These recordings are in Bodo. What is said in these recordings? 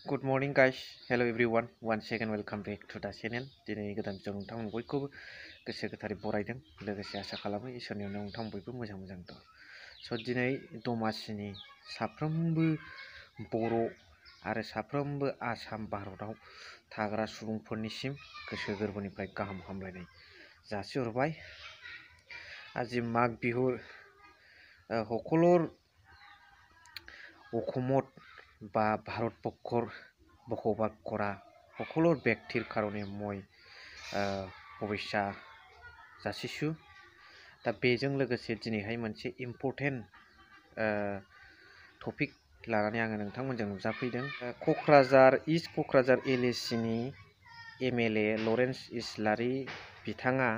Good morning guys. Hello everyone. Once again welcome back to the channel. दिनै गोदान भिडिअ नोंथांमोन बयखौबो गोसो गोथारै बरायदों लोगोसे आसा खालामो इसोरनियाव नोंथां बयबो मोजां दं। स' दिनै दमासिनि साफ्रोमबो बर' आरो साफ्रोमबो आसाम भारताव थाग्रा सुबुंफोरनिसिम गोसो गोरबोनिफ्राय गाहाम हामलायनाय जासिहरबाय। আজি মাঘ বিহুৰ সকলৰ অসমত বা ভাৰতবৰ্ষৰ বসবাস কৰা সকলো ব্যক্তিৰ কাৰণে মই শুভেচ্ছা যাচিছোঁ। दा बेजों लोगोसे दिनैहाय मोनसे इम्पर्टेन्ट टपिक लानानै आङो नोंथांमोनजों नुजाफैदों। क'क्राझार इस्ट क'क्राझार एलएसिनि एमएलए लरेन्स इस्लारि बिथाङा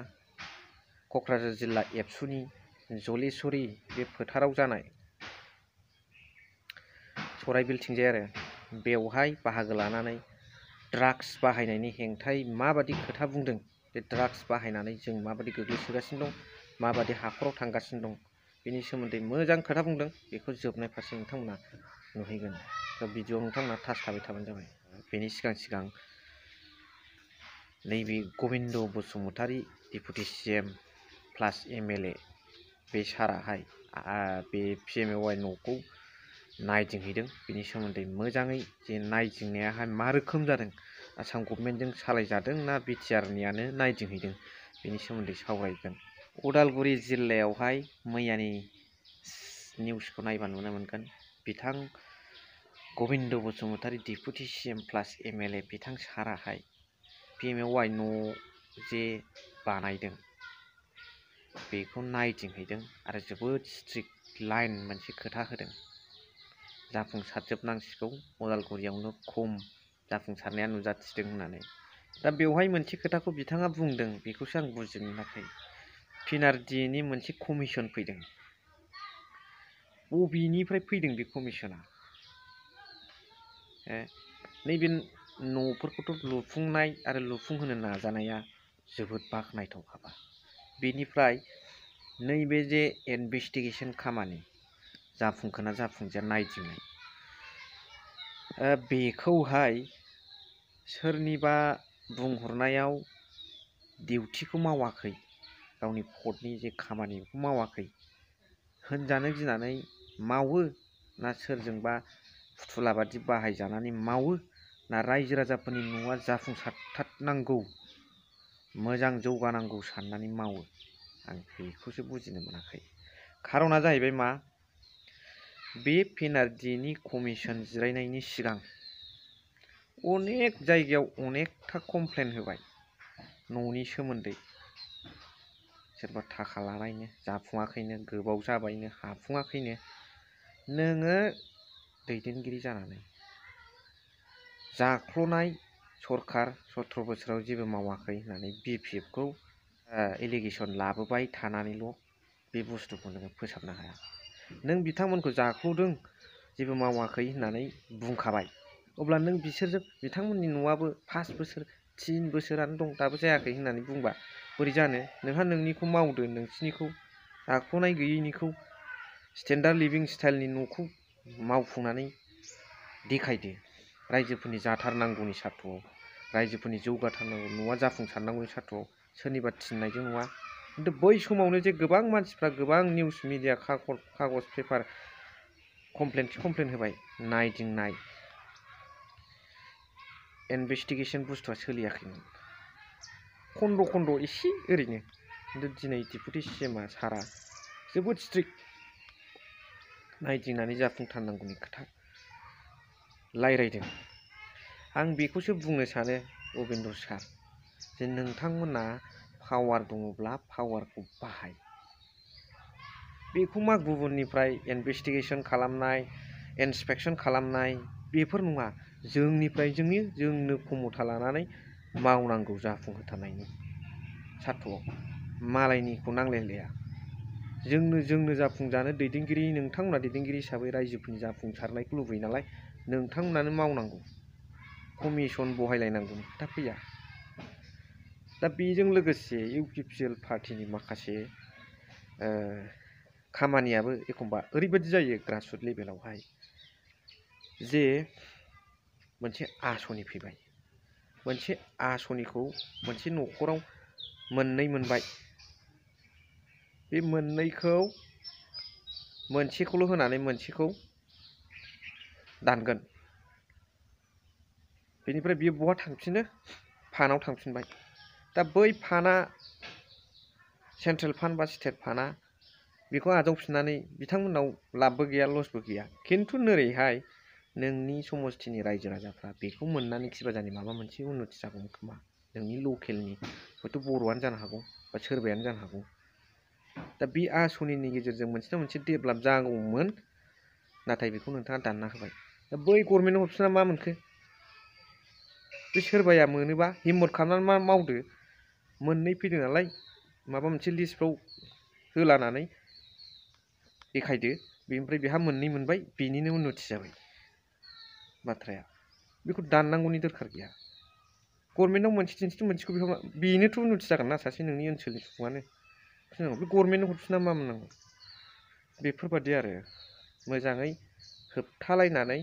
क'क्राझार जिल्ला एबसुनि जलेश्वरी बे फोथाराव जानाय सराइबिलथिंजाय आरो बेवहाय बाहागो लानानै ड्राग्स बाहायनायनि हेंथायै माबादि खोथा बुंदों, बे ड्राग्स बाहायनानै जों माबादि गोग्लैसोगासिनो दं, माबादि हाखराव थांगासिनो दं, बेनि सोमोन्दै मोजां खोथा बुंदों। बेखौ जोबनाय फारसे नोंथांमोना नुहैगोन। भिडिअ नोंथांमोना टाच थाबाय थाबानो जाबाय। बेनि सिगां नैबे गबिन्द बसुमतारी डेपुटि सिएम प्लास एमएलए बे साराहाय बे पिएमएवाइ न'खौ नायदिंहैदों। बेनि सोमोन्दै मोजाङै जे नायदिंनायाहाय मा रोखोम जादों, आसाम गभर्नमेन्टजों सालायजादों ना बिटिआरनियानो नायदिंहैदों, बेनि सोमोन्दै सावरायगोन। उदालगुरि जिल्लायावहाय मैयानि निउसखौ नायबा नुनो मोनगोन बिथां गबिन्द बसुमतारी डेपुटि सिएम प्लास एमएलए बिथां साराहाय पिएमएवाइ न' जे बानायदों बेखौ नायदिंहैदों आरो जोबोद स्ट्रिक्ट लाइन मोनसे खोथा होदों। जाफुंसारजोबनांसिगौ, उदालगुरियावनो खम जाफुंसारनाया नुजाथिदों होननानै। दा बेवहाय मोनसे खोथाखौ बिथाङा बुंदों, बेखौसो आं बुजिनो मोनाखै। पिएनआरडिएनि मोनसे कमिसन फैदों। बबेनिफ्राय फैदों बे कमिसना? नैबे न'फोरखौथ' लुफुंनाय आरो लुफुंहोनो नाजानाया जोबोद बाख्नायथावखा। बेनिफ्राय नैबे जे इनभेस्टिगेसन खामानि जाफुंखोना जाफुंजाया नायदिंनाय, बेखौहाय सोरनिबा बुंहरनायाव डिउटिखौ मावाखै, गावनि पदनि जे खामानि बेखौ मावाखै होनजानो गिनानै मावो, ना सोरजोंबा फुथुला बादि बाहायजानानै मावो, ना रायजो राजाफोरनि न'आ जाफुंसारथारनांगौ, मोजां जौगानांगौ साननानै मावो, आं बेखौसो बुजिनो मोनाखै। खार'ना जाहैबाय मा, बे पिएनआरडिएनि कमिसन जिरायनायनि सिगां अनेक जायगायाव अनेकथा कमप्लेन होबाय न'नि सोमोन्दै। सोरबा थाखा लानायनो जाफुङाखैनो, गोबाव जाबायनो हाफुङाखैनो। नोङो दैदेनगिरि जानानै जाख्ल'नाय सरखार 17 बोसोराव जेबो मावाखै होननानै बिपिएफखौ एलिगेसन लाबोबाय थानानैल' बे बुस्थुखौ नोङो फोसाबनो हाया। नों बिथांमोनखौ जाख्ल'दों, जेबो मावाखै होननानै बुंखाबाय, अब्ला नों बिसोरजों बिथांमोननि न'आबो 5 बोसोर 3 बोसोरानो दं दाबो जायाखै होननानै बुंबा बोरै जानो? नोंहा नोंनिखौ मावदो, नोंसिनिखौ जाख्ल'नाय गैयैनिखौ स्टेन्डार्ड लिभिं स्टाइलनि न'खौ मावफुंनानै देखायदो। रायजोफोरनि जाथारनांगौनि सार्थ'आव, रायजोफोरनि जौगाथारनांगौ, न'आ जाफुंसारनांगौनि सार्थ'आव, सोरनिबा थिननायजों नङा। खिन्थु बै समावनो जे गोबां मानसिफ्रा गोबां निउस मिडिया कागज पेपार कमप्लेन होबाय, नायदिंनाय इनभेस्टिगेसन बुस्थुआ सोलियाखैमोन। खन्द' एसे ओरैनो। खिन्थु दिनै डेपुटि सिएमआ सारा जोबोद स्ट्रिक्ट नायदिंनानै जाफुंथारनांगौनि खोथा रायज्लायदों। आं बेखौसो बुंनो सानो गबिन्द सार, जे नोंथांमोना पावार दङब्ला पावारखौ बाहाय। बेखौ मा गुबुननिफ्राय इनभेस्टिगेसन खालामनाय, इन्सपेक्सन खालामनाय बेफोर नङा, जोंनिफ्राय जोंनो खमथा लानानै मावनांगौ जाफुंहोथारनायनि सार्थ'आव। मालायनिखौ नांलायलाया। जोंनो जाफुंजानो दैदेनगिरि, नोंथांमोना दैदेनगिरि हिसाबै रायजोफोरनि जाफुंसारनायखौ लुबैयो नालाय, नोंथांमोनानो मावनांगौ। कमिसन बहायलायनांगौनि खोथा फैया। दा बेजों लोगोसे इउपिपिएल पार्टिनि माखासे खामानियाबो एखमबा ओरैबायदि जायो ग्रासरुट लेभेलावहाय, जे मोनसे आसनि फैबाय मोनसे आसनिखौ मोनसे न'खराव मोननै मोनबाय बे मोननैखौ मोनसेखौल' होनानै मोनसेखौ दानगोन बेनिफ्राय बियो बहा थांफिनो फान्डआव थांफिनबाय दा बै फान्डआ सेन्ट्रेल फान्ड बा स्टेट फान्डआ बेखौ आजावफिननानै बिथांमोननाव लाबबो गैया लसबो गैया खिन्थु नोरैहाय नोंनि समस्थिनि रायजो राजाफ्रा बेखौ मोननानै खिबाजानि माबा मोनसे उन्नति जागौमोन खोमा नोंनि लकेलनि हयथ' बर'आनो जानो हागौ बा सोरबायानो जानो हागौ दा बे आसनिनि गेजेरजों मोनसे ना मोनसे डेभेलप जागौमोन नाथाय बेखौ नोंथाङा दानना होबाय दा बै गभर्नमेन्टआव हरफिनना मा मोनखो बे सोरबाया मोनोबा हिम्मत खालामनानै मा मावदो मोननै फैदों नालाय माबा मोनसे लिस्टफ्राव होलानानै देखायदो बेनिफ्राय बेहा मोननै मोनबाय बेनिनो उन्नति जाबाय बाथ्राया बेखौ दाननांगौनि दरखार गैया गभर्नमेन्टआव मोनसे दिन्थिदों मोनसेखौ बेनोथ' उन्नति जागोन ना सासे नोंनि ओनसोलनि सुबुङानो बे गभर्नमेन्टआव हरफिनना मा मोननांगौ बेफोरबादि आरो मोजाङै होबथालायनानै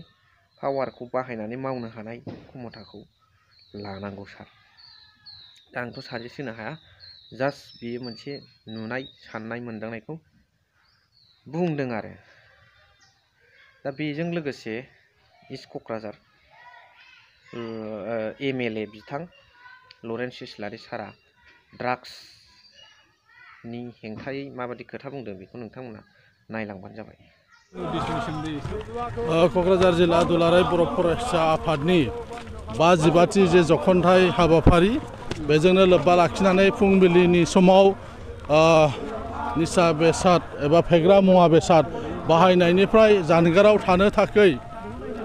पावारखौ बाहायनानै मावनो हानाय क्षमताखौ लानांगौ सार दा आंथ' साजेस्ट होनो हाया जास्ट बेयो मोनसे नुनाय साननाय मोनदांनायखौ बुंदों आरो दा बेजों लोगोसे इस्ट क'क्राझार MLA बिथां लरेन्स इस्लारि सारा ड्राग्सनि हेंथायै माबायदि खोथा बुंदों बेखौ नोंथांमोना नायलांबानो जाबाय क'क्राझार जिल्ला दुलाराय बर' फरायसा आफादनि 55थि जे जखनथाइ हाबाफारि बेजोंनो लोब्बा लाखिनानै फुंबिलिनि समाव निसा बेसाद एबा फेग्रा मुवा बेसाद बाहायनायनिफ्राय जानगाराव थानो थाखाय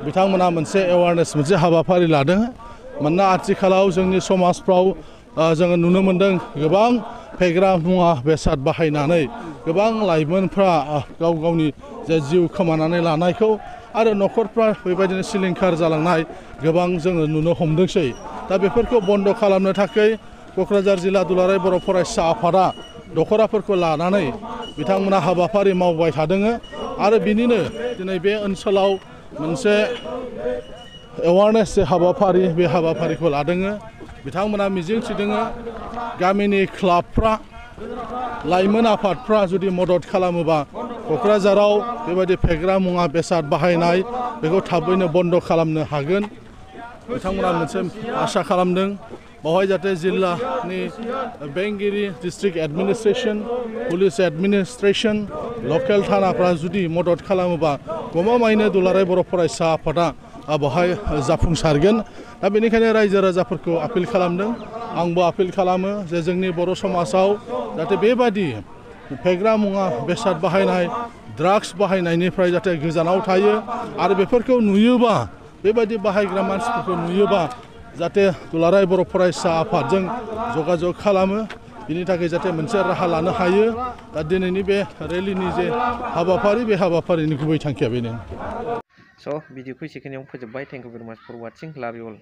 बिथांमोना मोनसे एवारनेस मोनसे हाबाफारि लादों मानोना आथिखालाव जोंनि समाजफ्राव जोङो नुनो मोन्दों गोबां फेग्रा मुवा बेसाद बाहायनानै गोबां लाइमोनफ्रा गाव गावनि जे जिउ खोमानानै लानायखौ आरो न'खरफ्रा बेबायदिनो सिलिंखार जालांनाय गोबां जोङो नुनो हमदोंसै दा बेफोरखौ बन्द खालामनो थाखाय क'क्राझार जिल्ला दुलाराय बर' फरायसा आफादा दख'राफोरखौ लानानै बिथांमोना हाबाफारि मावबाय थादों आरो बिनिनो दिनै बे ओनसोलाव मोनसे एवारनेस हाबाफारि बे हाबाफारिखौ लादों बिथांमोना मिजिंथिदों गामिनि क्लाबफ्रा लाइमोन आफादफ्रा जुदि मदद खालामोबा क'क्राझाराव बेबायदि फेग्रा मुवा बेसाद बाहायनाय बेखौ थाबैनो बन्द खालामनो हागोन बिथांमोना मोनसे आसा खालामदों बावहाय जाहाथे जिल्लानि बेंगिरि डिस्ट्रिक्ट एडमिनिस्ट्रेसन पुलिस एडमिनिस्ट्रेसन लकेल थानाफ्रा जुदि मदद खालामोबा गमामायैनो दुलाराय बर' फरायसा आफादा बावहाय जाफुंसारगोन दा बेनिखायनो रायजो राजाफोरखौ आपिल खालामदों आंबो आपिल खालामो जे जोंनि बर' समाजाव जाहाथे बेबादि फेग्रा मुवा बेसाद बाहायनाय ड्राग्स बाहायनायनिफ्राय जाहाथे गोजानाव थायो आरो बेफोरखौ नुयोबा बेबायदि बाहायग्रा मानसिफोरखौ नुयोबा जाहाथे दुलाराय बर' फरायसा आफादजों जगाजग खालामो बिनि थाखाय जाहाथे मोनसे राहा लानो हायो दा दिनैनि बे रेलिनि जे हाबाफारि बे हाबाफारिनि गुबै थांखिया बेनो स' भिडिअखौ एसेखिनियावनो फोजोबबाय थेंक इउ भेरि माच फर वाचिं लाभ इउ अल